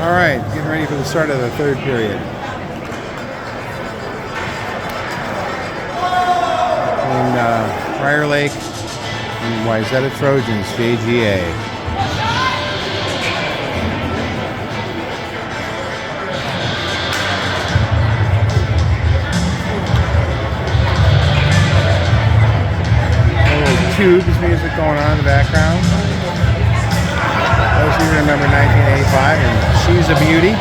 All right, getting ready for the start of the third period. In Prior Lake and Wayzata Trojans, JGA. A little Tubes music going on in the background. Those of you remember 1985 and She's a Beauty.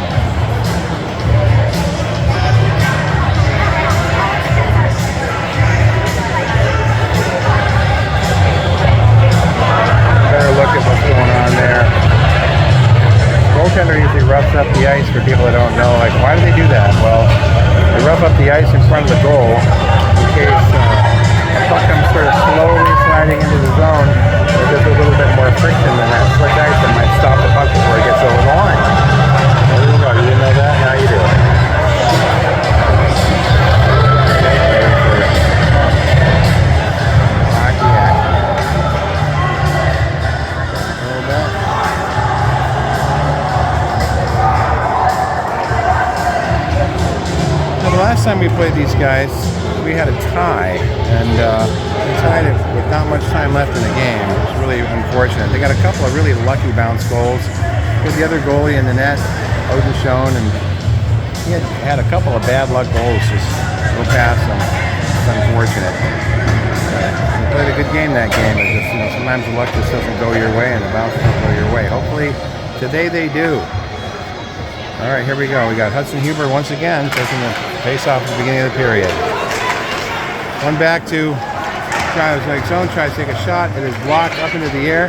Better look at what's going on there. Goaltender usually roughs up the ice for people that don't know. Like, why do they do that? Well, they rough up the ice in front of the goal in case a puck comes sort of slowly sliding into the zone. There's a little bit more friction than that slick ice that might stop the puck before it gets over the line. There you go. You didn't know that? Now you do. Hockey action. Hold that. Now, the last time we played these guys, we had a tie, and we tied it with not much time left in the game. It was really unfortunate. They got a couple of really lucky bounce goals. With the other goalie in the net, Odin Schoen, and he had a couple of bad luck goals just go past him. It's unfortunate. They played a good game that game, but just, sometimes the luck just doesn't go your way and the bounce doesn't go your way. Hopefully today they do. All right, here we go. We got Hudson Huber once again taking the face-off at the beginning of the period. One back to Trials Lake Zone, tries to take a shot. It is blocked up into the air,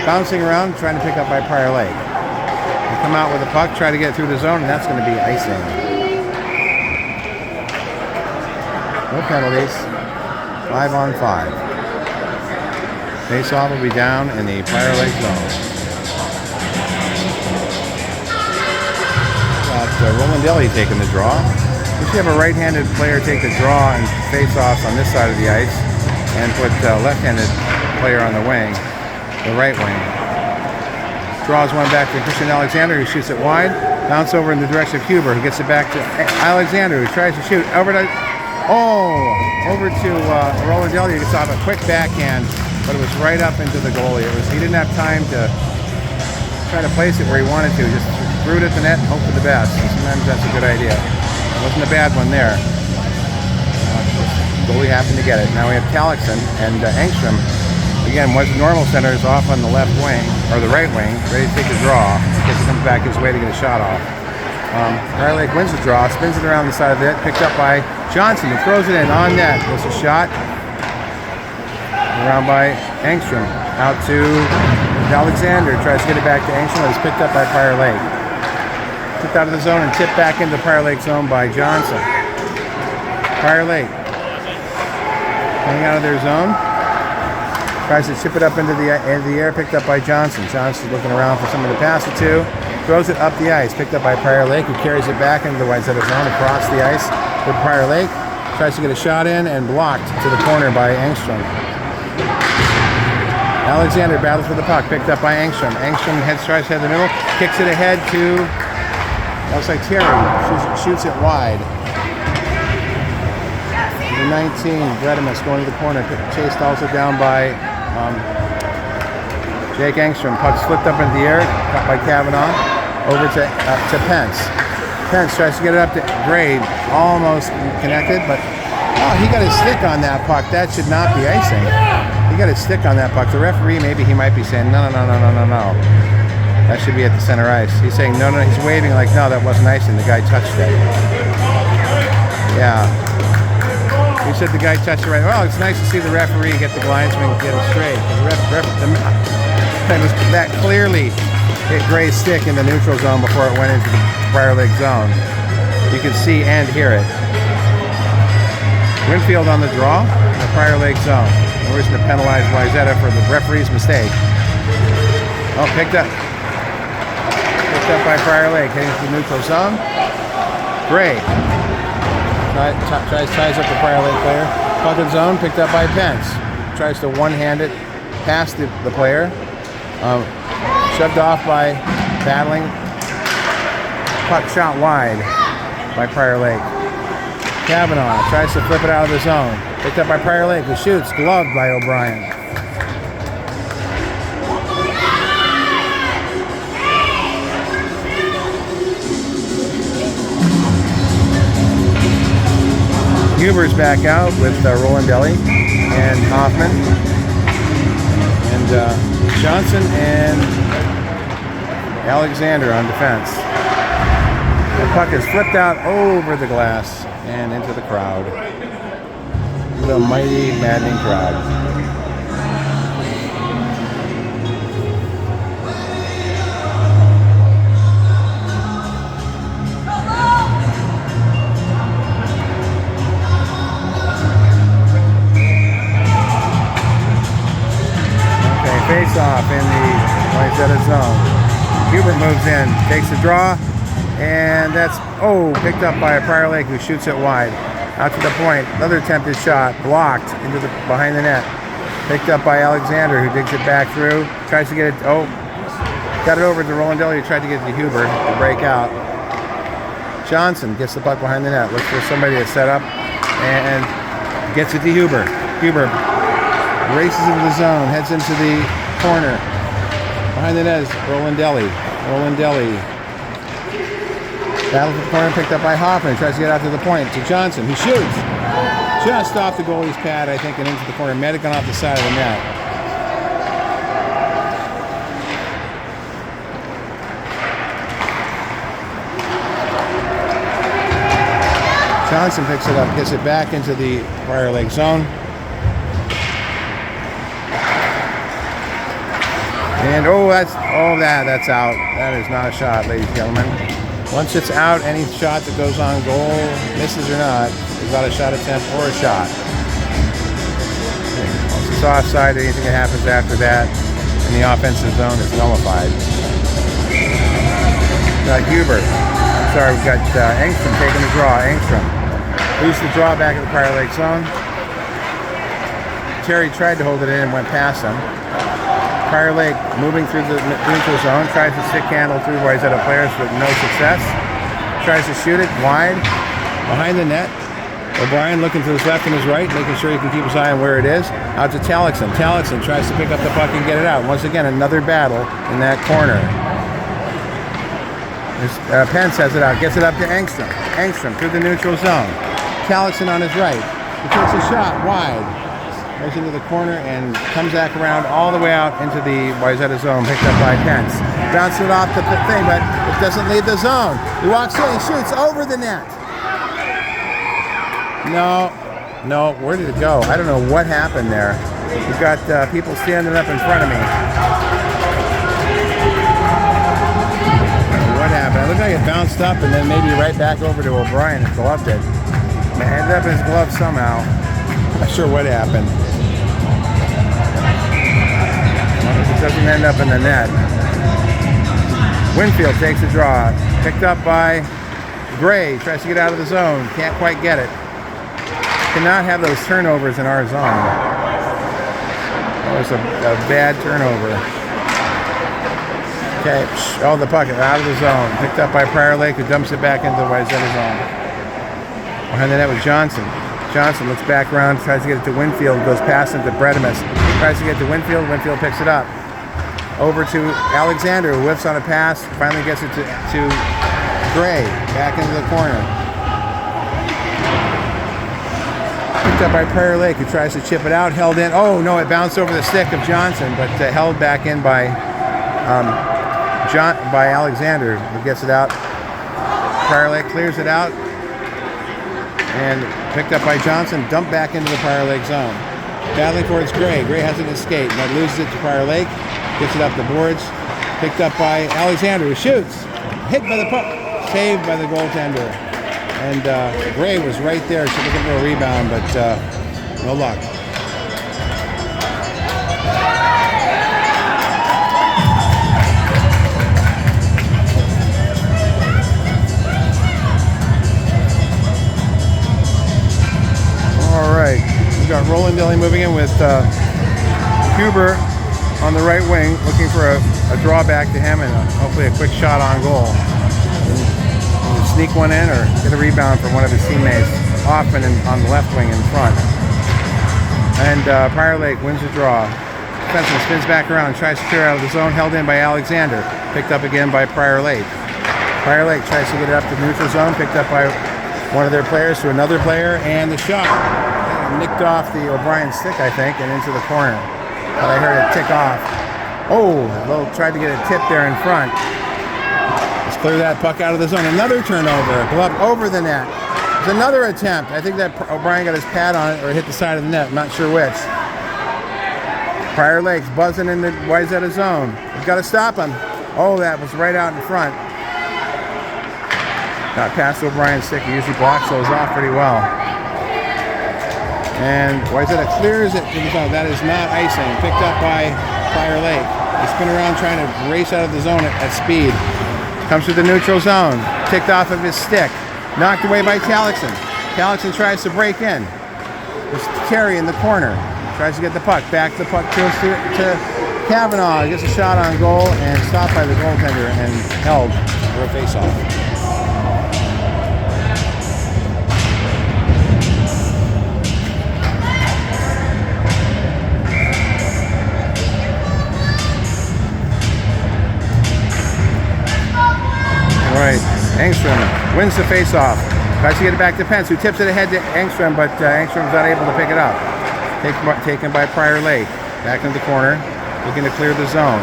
bouncing around, trying to pick up by Prior Lake. They come out with a puck, try to get through the zone, and that's going to be icing. No penalties. 5-on-5. Face-off will be down in the Prior Lake Zone. Got Roland Deli taking the draw. We should have a right-handed player take the draw and face-offs on this side of the ice and put a left-handed player on the wing, the right wing. Draws one back to Christian Alexander, who shoots it wide. Bounce over in the direction of Huber, who gets it back to Alexander, who tries to shoot. Over to Roland Deli, who gets off a quick backhand, but it was right up into the goalie. He didn't have time to try to place it where he wanted to. Just threw it at the net and hope for the best. And sometimes that's a good idea. Wasn't a bad one there. Goalie happened to get it. Now we have Talixon and Engstrom. Again, was the normal center is off on the left wing, or the right wing, ready to take the draw. In case he comes back his way to get a shot off. Prior Lake wins the draw, spins it around the side of it, picked up by Johnson, and throws it in on net. There's a shot. Around by Engstrom. Out to Alexander. Tries to get it back to Engstrom. It's picked up by Prior Lake. Tipped out of the zone and tipped back into Prior Lake zone by Johnson. Prior Lake coming out of their zone. Tries to chip it up into the air, picked up by Johnson. Johnson's looking around for someone to pass it to. Throws it up the ice, picked up by Prior Lake, who carries it back into the Wayzata zone across the ice with Prior Lake. Tries to get a shot in and blocked to the corner by Engstrom. Alexander battles for the puck, picked up by Engstrom. Engstrom tries to head the middle, kicks it ahead to, looks like Terry, shoots it wide. The 19, Bredimus going to the corner, chased also down by Jake Engstrom. Puck slipped up into the air, caught by Kavanaugh, over to Pence. Pence tries to get it up to Gray, almost connected, but he got his stick on that puck. That should not be icing. He got his stick on that puck. The referee, maybe he might be saying, no. That should be at the center ice. He's saying, no. He's waving like, no, that wasn't icing. The guy touched it. Yeah. He said the guy touched it right. Well, it's nice to see the referee get the linesman get it straight. It was that clearly hit Gray's stick in the neutral zone before it went into the Prior Lake zone. You can see and hear it. Winfield on the draw in the Prior Lake zone. Where's the penalized Wayzata for the referee's mistake? Oh, picked up by Prior Lake, heading to the neutral zone. Gray ties up the Prior Lake player. Puck in zone, picked up by Pence. Tries to one-hand it past the player. Shoved off by battling Puck shot wide by Prior Lake. Kavanaugh tries to flip it out of the zone. Picked up by Prior Lake, who shoots, gloved by O'Brien. Huber's back out with Rolandelli and Hoffman. And Johnson and Alexander on defense. The puck is flipped out over the glass and into the crowd. The mighty, maddening crowd. Okay, face off in the Wayzata zone. Hubert moves in, takes the draw, and that's, picked up by a Prior Lake who shoots it wide. Out to the point, another attempted shot, blocked into the behind the net. Picked up by Alexander, who digs it back through, tries to get it, got it over to Rolandelli, who tried to get it to Huber to break out. Johnson gets the puck behind the net, looks for somebody to set up, and gets it to Huber. Huber races into the zone, heads into the corner. Behind the net is Rolandelli. Battle for the corner, picked up by Hoffman. Tries to get out to the point to Johnson, who shoots. Just off the goalie's pad, I think, and into the corner. Might have gone off the side of the net. Johnson picks it up, gets it back into the Prior Lake zone. And that's out. That is not a shot, ladies and gentlemen. Once it's out, any shot that goes on goal, misses or not, is not a shot attempt or a shot. Once it's offside, anything that happens after that in the offensive zone is nullified. Huber. We've got Engstrom taking the draw. Engstrom moves the draw back at the Prior Lake zone. Terry tried to hold it in and went past him. Prior Lake moving through the neutral zone, tries to stick handle through Wayzata players with no success. Tries to shoot it wide, behind the net. O'Brien looking to his left and his right, making sure he can keep his eye on where it is. Out to Talixon. Talixon tries to pick up the puck and get it out. Once again, another battle in that corner. Pence has it out, gets it up to Engstrom. Engstrom through the neutral zone. Talixon on his right. He takes a shot wide. Goes into the corner and comes back around all the way out into the Wayzata zone, picked up by Pence. Bounced it off the thing, but it doesn't leave the zone. He walks in, he shoots over the net. No, where did it go? I don't know what happened there. We've got people standing up in front of me. What happened? It looked like it bounced up and then maybe right back over to O'Brien and gloved it. It ended up in his glove somehow. Not sure what happened. It doesn't end up in the net. Winfield takes a draw. Picked up by Gray. Tries to get out of the zone. Can't quite get it. Cannot have those turnovers in our zone. That was a bad turnover. Okay. The puck out of the zone. Picked up by Prior Lake, who dumps it back into the Wayzata zone. Behind the net was Johnson. Johnson looks back around, tries to get it to Winfield, goes past him to Bredimus. Tries to get to Winfield, Winfield picks it up. Over to Alexander, who whiffs on a pass, finally gets it to Gray, back into the corner. Picked up by Prior Lake, who tries to chip it out, held in. Oh no, it bounced over the stick of Johnson, but held back in by Alexander, who gets it out. Prior Lake clears it out. And picked up by Johnson, dumped back into the Prior Lake zone. Battling towards Gray. Gray has an escape, but loses it to Prior Lake. Gets it up the boards. Picked up by Alexander, who shoots. Hit by the puck. Saved by the goaltender. And Gray was right there. She looking for a rebound, but no luck. All right, we've got Rolandelli moving in with Huber on the right wing, looking for a draw back to him and hopefully a quick shot on goal. sneak one in or get a rebound from one of his teammates, often on the left wing in front. And Prior Lake wins the draw. Defenseman spins back around, tries to clear out of the zone, held in by Alexander. Picked up again by Prior Lake. Prior Lake tries to get it up to the neutral zone, picked up by one of their players to another player, and the shot nicked off the O'Brien stick, I think, and into the corner. But I heard it tick off. Oh, tried to get a tip there in front. Let's clear that puck out of the zone. Another turnover, glove over the net. There's another attempt. I think that O'Brien got his pad on it or hit the side of the net. I'm not sure which. Prior Lake's buzzing in the Wayzata zone. We've got to stop him. Oh, that was right out in front. Got past O'Brien's stick. He usually blocks those off pretty well. And Wayzata clears it to the zone. That is not icing. Picked up by Prior Lake. They spin around trying to race out of the zone at speed. Comes through the neutral zone. Ticked off of his stick. Knocked away by Talixon. Talixon tries to break in. There's Terry in the corner. Tries to get the puck. Back the puck goes to Kavanaugh. Gets a shot on goal and stopped by the goaltender and held for a face-off. All right, Engstrom wins the face-off. Tries to get it back to Pence, who tips it ahead to Engstrom, but Engstrom's not able to pick it up. Taken by Prior Lake. Back in the corner, looking to clear the zone.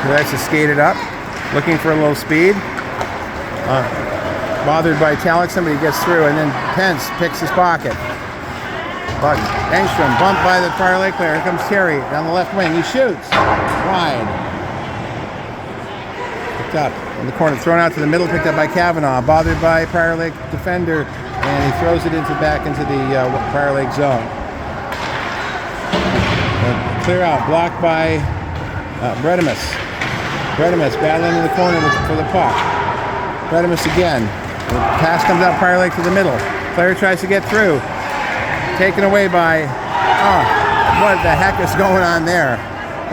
He likes to skate it up, looking for a little speed. Bothered by Talixon, but he gets through, and then Pence picks his pocket. But Engstrom bumped by the Prior Lake player. Here comes Terry down the left wing. He shoots wide. Picked up in the corner, thrown out to the middle, picked up by Kavanaugh. Bothered by Prior Lake defender, and he throws it back into the Prior Lake zone. Clear out, blocked by Bredimus. Bredimus battling in the corner for the puck. Bredimus again. The pass comes out Prior Lake to the middle. Player tries to get through. Taken away by, what the heck is going on there?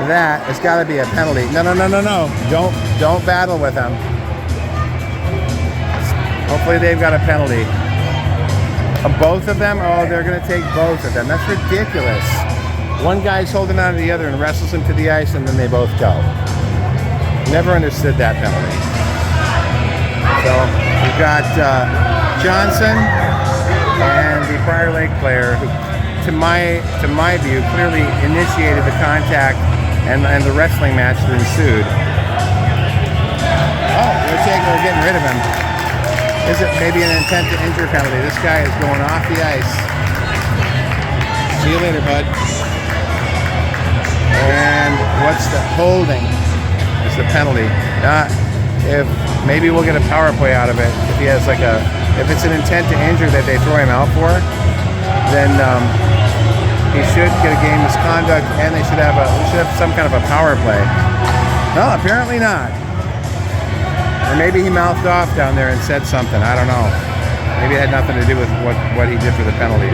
That has got to be a penalty. No. Don't battle with them. Hopefully they've got a penalty. Both of them? Oh, they're going to take both of them. That's ridiculous. One guy's holding on to the other and wrestles him to the ice, and then they both go. Never understood that penalty. So we've got Johnson and the Prior Lake player, who, to my view, clearly initiated the contact and the wrestling match that ensued. Oh, they're getting rid of him. Is it maybe an intent to injure penalty? This guy is going off the ice. See you later, bud. And what's the holding? It's the penalty. If maybe we'll get a power play out of it. If he has if it's an intent to injure that they throw him out for, then he should get a game misconduct, and we should have some kind of a power play. No, apparently not. Or maybe he mouthed off down there and said something. I don't know. Maybe it had nothing to do with what he did for the penalty.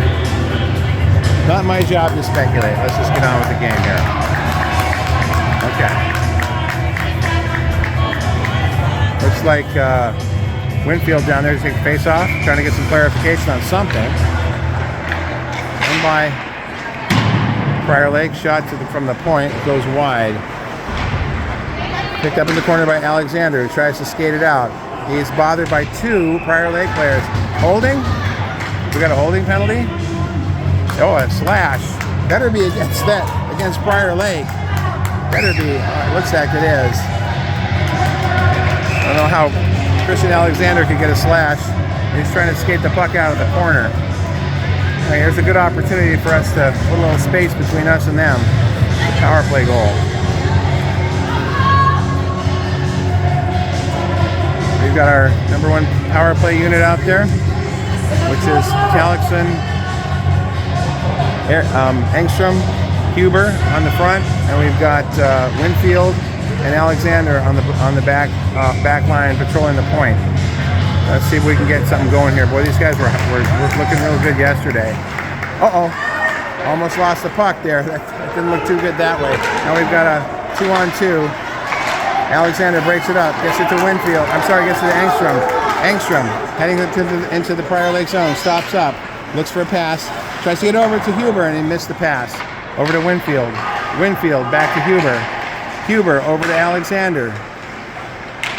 Not my job to speculate. Let's just get on with the game here. Okay. Looks like Winfield down there to take a face-off, trying to get some clarification on something. And by Prior Lake, shot from the point, goes wide. Picked up in the corner by Alexander, who tries to skate it out. He's bothered by two Prior Lake players. Holding? We got a holding penalty? Oh, a slash. Better be against Prior Lake. Better be. It looks like it is. I don't know how Christian Alexander could get a slash. He's trying to skate the puck out of the corner. Right, here's a good opportunity for us to put a little space between us and them. The power play goal. We've got our number one power play unit out there, which is Talixon, Engstrom, Huber on the front, and we've got Winfield and Alexander on the back line patrolling the point. Let's see if we can get something going here. Boy, these guys were looking real good yesterday. Uh-oh. Almost lost the puck there. That didn't look too good that way. Now we've got a 2-on-2. Alexander breaks it up, gets it to Winfield. I'm sorry, gets it to Engstrom. Engstrom heading into the Prior Lake zone, stops up, looks for a pass, tries to get over to Huber, and he missed the pass. Over to Winfield. Winfield back to Huber. Huber over to Alexander.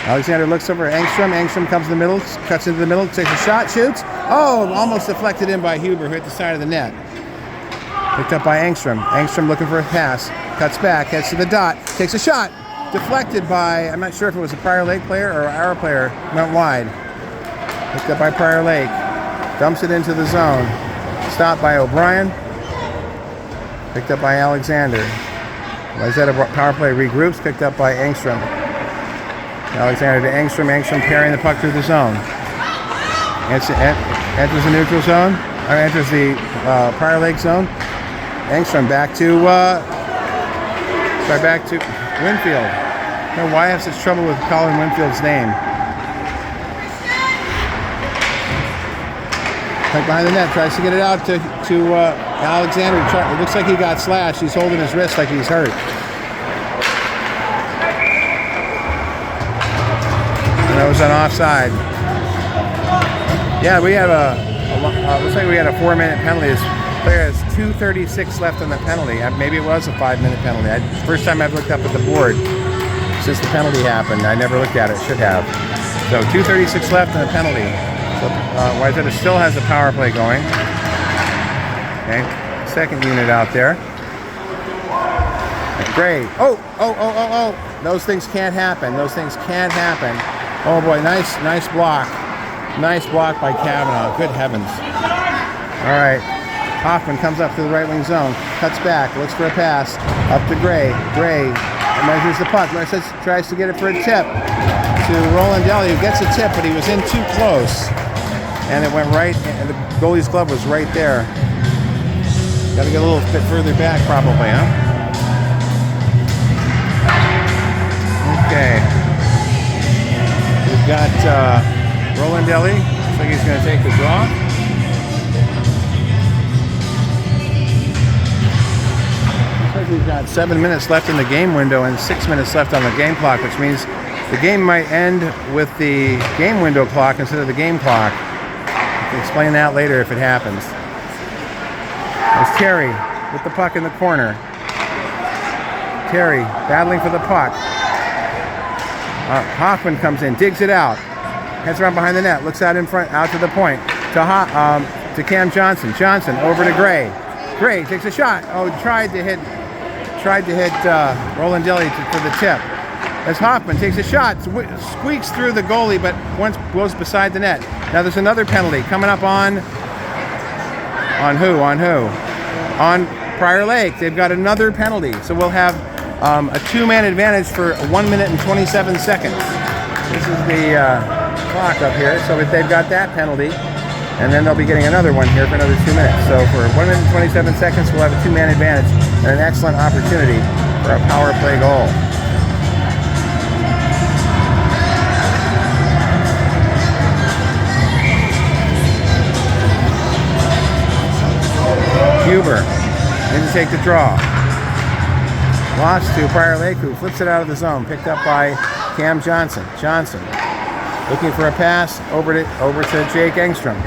Alexander looks over at Engstrom. Engstrom comes in the middle, cuts into the middle, takes a shot, shoots. Oh, almost deflected in by Huber, who hit the side of the net. Picked up by Engstrom. Engstrom looking for a pass, cuts back, heads to the dot, takes a shot. Deflected by, I'm not sure if it was a Prior Lake player or our player, went wide. Picked up by Prior Lake. Dumps it into the zone. Stopped by O'Brien. Picked up by Alexander. Wayzata power play regroups, picked up by Engstrom. Alexander to Engstrom. Engstrom carrying the puck through the zone. Enters the neutral zone, or enters the Prior Lake zone. Engstrom back to Winfield. I don't know why I have such trouble with calling Winfield's name. Right behind the net, tries to get it out to Alexander. It looks like he got slashed. He's holding his wrist like he's hurt. And that was an offside. Yeah, we have looks like we had a 4-minute penalty. This player has 2:36 left on the penalty. Maybe it was a 5-minute penalty. First time I've looked up at the board since the penalty happened. I never looked at it, should have. So 2:36 left on the penalty. So Wayzata still has a power play going. Okay, second unit out there. Gray. Oh! Those things can't happen. Those things can't happen. Oh boy, nice block. Nice block by Kavanaugh. Good heavens. All right. Hoffman comes up to the right wing zone. Cuts back. Looks for a pass. Up to Gray. Gray measures the puck. Tries to get it for a tip to Rolandelli, who gets a tip, but he was in too close. And it went right, and the goalie's glove was right there. Got to get a little bit further back probably, huh? Okay. We've got Rolandelli. Looks like he's going to take the draw. Looks like we've got 7 minutes left in the game window and 6 minutes left on the game clock, which means the game might end with the game window clock instead of the game clock. I can explain that later if it happens. There's Terry with the puck in the corner. Terry battling for the puck. Hoffman comes in, digs it out, heads around behind the net, looks out in front, out to the point, to Cam Johnson. Johnson over to Gray. Gray takes a shot. Oh, tried to hit Rolandelli for the tip. As Hoffman takes a shot, squeaks through the goalie, but once goes beside the net. Now there's another penalty coming up on who? On Prior Lake. They've got another penalty, so we'll have a 2-man advantage for 1 minute and 27 seconds. This is the clock up here, so if they've got that penalty, and then they'll be getting another one here for another 2 minutes. So for 1 minute and 27 seconds, we'll have a 2-man advantage and an excellent opportunity for a power play goal. Huber in to take the draw. Lost to Prior Lake, who flips it out of the zone. Picked up by Cam Johnson. Johnson looking for a pass over to Jake Engstrom.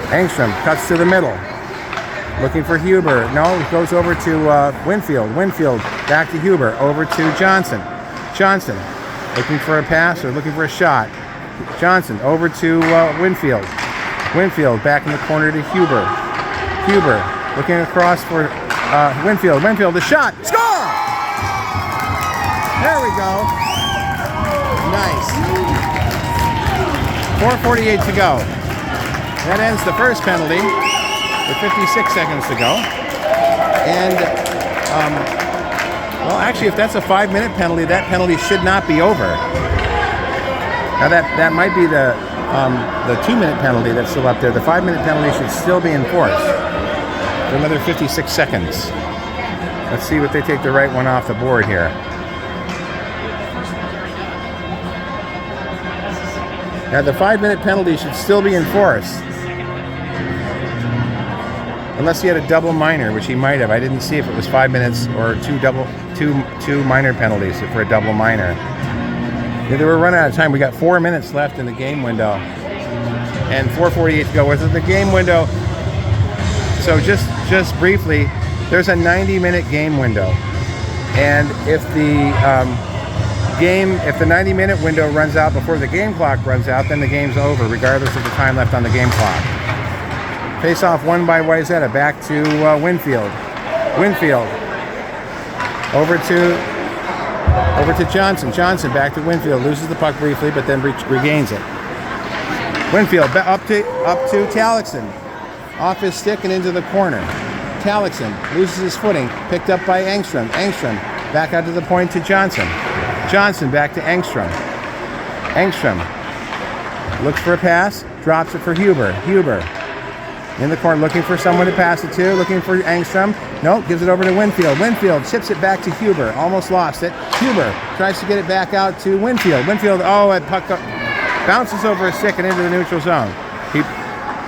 Engstrom cuts to the middle. Looking for Huber. No, it goes over to Winfield. Winfield back to Huber. Over to Johnson. Johnson looking for a pass or looking for a shot. Johnson over to Winfield. Winfield back in the corner to Huber. Huber looking across for Winfield. Winfield, the shot. Score! There we go. Nice. 4:48 to go. That ends the first penalty with 56 seconds to go. And, well, actually, if that's a 5-minute penalty, that penalty should not be over. Now, that might be the 2-minute penalty that's still up there. The 5-minute penalty should still be in force for another 56 seconds. Let's see what they take the right one off the board here. Now, the 5-minute penalty should still be in force. Unless he had a double minor, which he might have. I didn't see if it was 5 minutes or two minor penalties for a double minor. They were running out of time. We got 4 minutes left in the game window. And 4:48 to go. Within the game window, so just briefly, there's a 90-minute game window. And if the 90-minute window runs out before the game clock runs out, then the game's over, regardless of the time left on the game clock. Face-off won by Wayzata. Back to Winfield. Winfield over to Johnson. Johnson back to Winfield. Loses the puck briefly, but then regains it. Winfield up to Talixon. Off his stick and into the corner. Talixon loses his footing. Picked up by Engstrom. Engstrom back out to the point to Johnson. Johnson back to Engstrom. Engstrom looks for a pass. Drops it for Huber. Huber in the corner looking for someone to pass it to. Looking for Engstrom. Nope, gives it over to Winfield. Winfield chips it back to Huber. Almost lost it. Huber tries to get it back out to Winfield. Winfield, that puck bounces over a stick and into the neutral zone.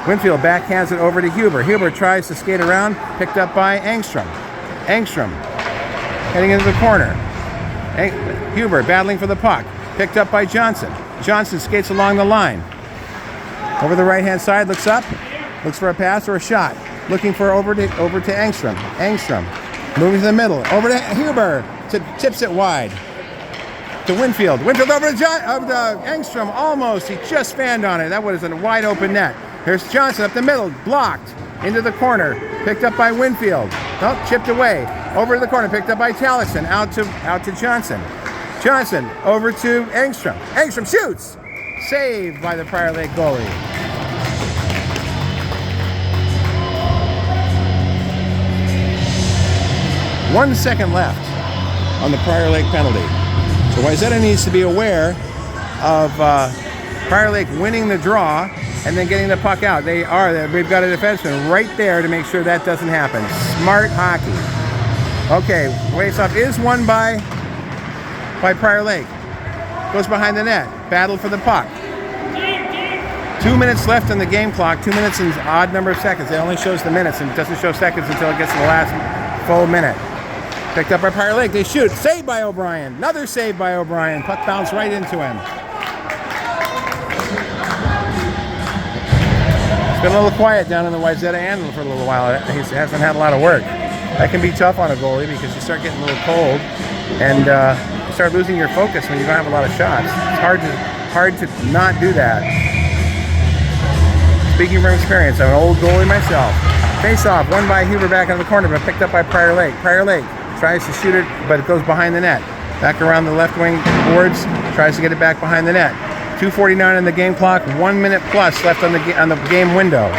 Winfield backhands it over to Huber. Huber tries to skate around, picked up by Engstrom. Engstrom heading into the corner. Huber battling for the puck, picked up by Johnson. Johnson skates along the line. Over the right-hand side, looks up, looks for a pass or a shot. Looking for over to Engstrom. Engstrom moving to the middle. Over to Huber. Tips it wide. To Winfield. Winfield over to Engstrom. Almost. He just fanned on it. That was a wide open net. Here's Johnson up the middle. Blocked. Into the corner. Picked up by Winfield. Nope, chipped away. Over to the corner. Picked up by Talixon. Out to Johnson. Johnson over to Engstrom. Engstrom shoots. Saved by the Prior Lake goalie. One second left on the Prior Lake penalty. So Wayzata needs to be aware of Prior Lake winning the draw and then getting the puck out. We've got a defenseman right there to make sure that doesn't happen. Smart hockey. Okay, face-off is won by Prior Lake. Goes behind the net. Battle for the puck. 2 minutes left on the game clock. 2 minutes and odd number of seconds. It only shows the minutes and it doesn't show seconds until it gets to the last full minute. Picked up by Prior Lake. They shoot. Saved by O'Brien. Another save by O'Brien. Puck bounced right into him. It's been a little quiet down in the Wayzata end for a little while. He hasn't had a lot of work. That can be tough on a goalie because you start getting a little cold and you start losing your focus when you don't have a lot of shots. It's hard to not do that. Speaking from experience, I'm an old goalie myself. Face-off, won by Huber back in the corner, but picked up by Prior Lake. Prior Lake tries to shoot it, but it goes behind the net. Back around the left wing boards, tries to get it back behind the net. 2:49 on the game clock, 1 minute plus left on the game window.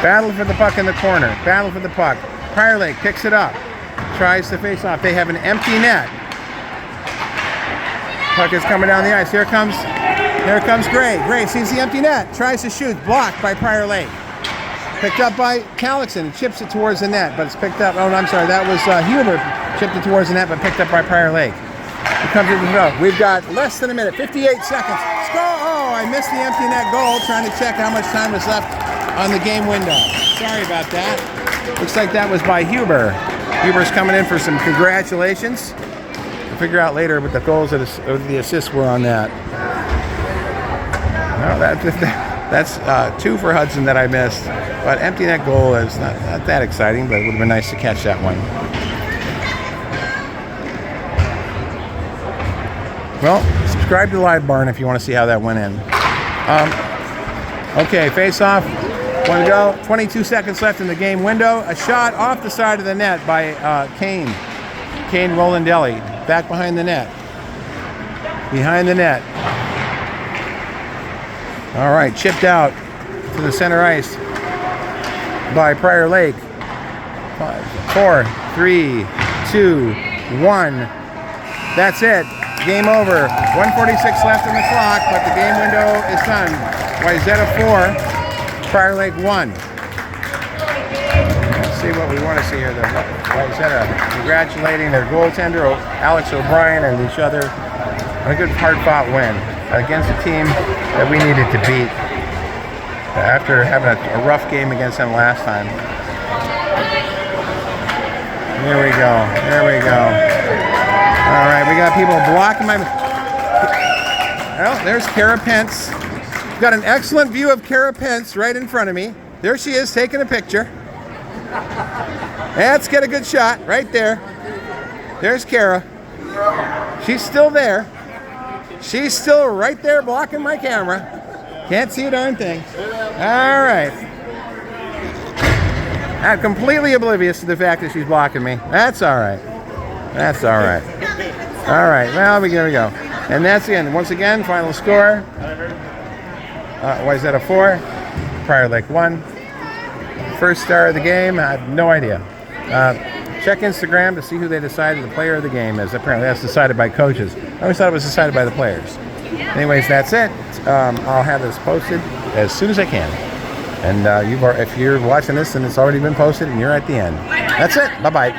Battle for the puck in the corner. Battle for the puck. Prior Lake picks it up, tries to face off. They have an empty net. Puck is coming down the ice. Here comes Gray. Gray sees the empty net. Tries to shoot. Blocked by Prior Lake. Picked up by Talixon. Chips it towards the net, but it's picked up. Oh, no, I'm sorry. That was Huber. Chipped it towards the net, but picked up by Prior Lake. It comes into the middle. We've got less than a minute. 58 seconds. Score! Oh, I missed the empty net goal. Trying to check how much time was left on the game window. Sorry about that. Looks like that was by Huber. Huber's coming in for some congratulations. We'll figure out later what the goals or the assists were on that. No, that's two for Hudson that I missed. But empty net goal is not that exciting, but it would have been nice to catch that one. Well, subscribe to Live Barn if you want to see how that went in. Okay, face off. One to go. 22 seconds left in the game window. A shot off the side of the net by Kane Rolandelli. Back behind the net. Behind the net. All right, chipped out to the center ice by Prior Lake. 5, 4, 3, 2, 1. That's it. Game over. 1:46 left on the clock, but the game window is done. Wayzata 4, Prior Lake 1. Let's see what we want to see here. The Wayzata congratulating their goaltender, Alex O'Brien, and each other on a good hard-fought win against a team that we needed to beat after having a rough game against them last time. Here we go. There we go. All right, we got people blocking my... Oh, there's Kara Pence. Got an excellent view of Kara Pence right in front of me. There she is taking a picture. Let's get a good shot right there. There's Kara. She's still there. She's still right there blocking my camera. Can't see a darn thing. All right. I'm completely oblivious to the fact that she's blocking me. That's all right. That's all right. All right. Well, here we go. And that's the end. Once again, final score. Wayzata 4. Prior Lake 1. First star of the game. I have no idea. Check Instagram to see who they decided the player of the game is. Apparently that's decided by coaches. I always thought it was decided by the players. Anyways, that's it. I'll have this posted as soon as I can. And if you're watching this and it's already been posted and you're at the end. That's it. Bye-bye.